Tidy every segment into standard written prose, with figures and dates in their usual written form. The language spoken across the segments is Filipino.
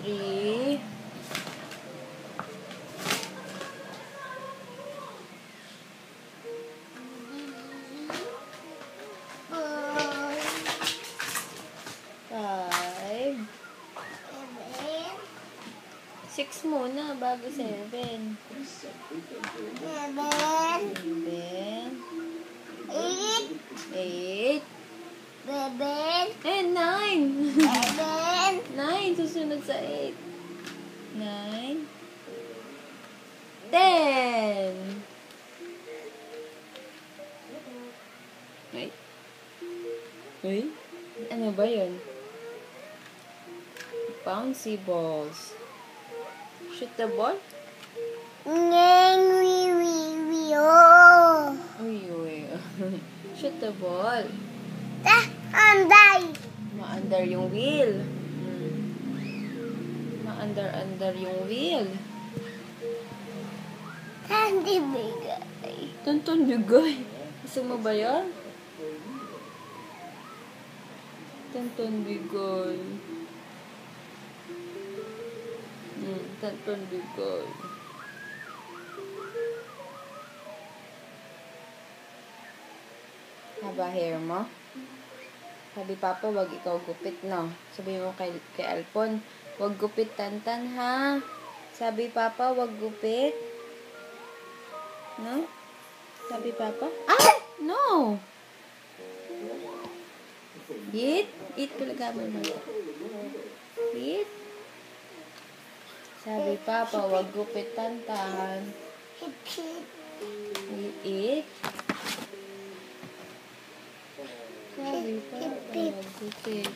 3. Six muna bago 7. 7. 8. 9. 9. Susunod sa 8. 9. 10. Wait. Wait. Ano ba yun? Bouncy balls. Shoot the ball? Uy. Shoot the ball. Ma-under yung wheel. Ma-under yung wheel. Tonton bigay. Gusto mo ba yan? Tonton bigay. Tonton bigay. Haba hair mo? Sabi Papa, wag ikaw gupit, no? Sabi mo kay Alpon, wag gupit, Tantan, ha? Sabi Papa, wag gupit. No? Sabi Papa? Ah! No! Eat? Eat talaga mo. Eat? Sabi Papa, wag gupit, Tantan. Eat? Sabi Papa, wag gupit.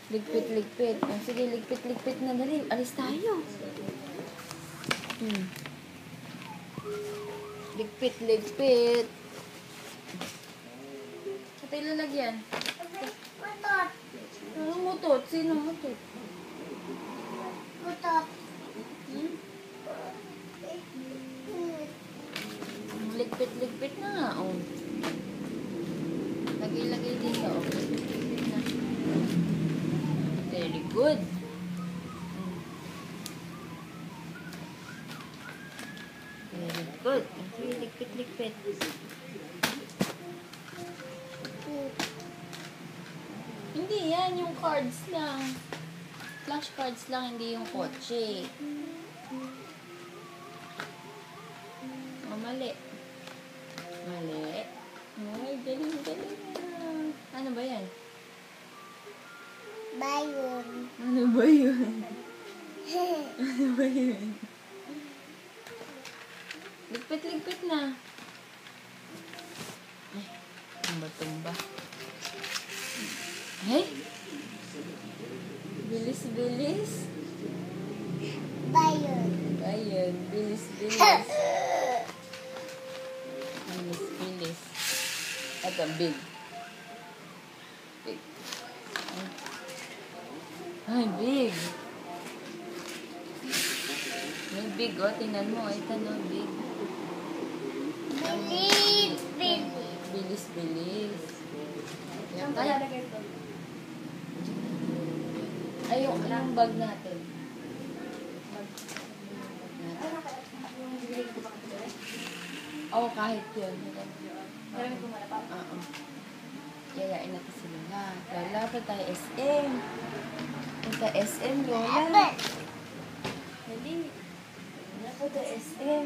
Ligpit. Oh, sige, ligpit na. Dali, alis tayo. Ligpit. Sa tayo lalagyan. Ano mutot? Sino mutot? Ligpit na nga, oh. Lagay dito, oh. Very good. Very good. Okay, ligpit. Hindi yan, yung cards lang. Flash cards lang, hindi yung kotse. Oh, mali. Ay, galing. Ano ba yan? Ano ba yun? Ligpit na. Ay, tumba. Ay! Bilis. Bayon. Bilis. Ito, big. Ay, big. May big, oh. Tingnan mo. Ito, no, big. Bilis. Yan tayo. Ay, yung bag natin. Oo, kahit yun. Yayain natin si Lola. Lola, pa tayo SM. Punta SM, Lola. Dali. Punta SM.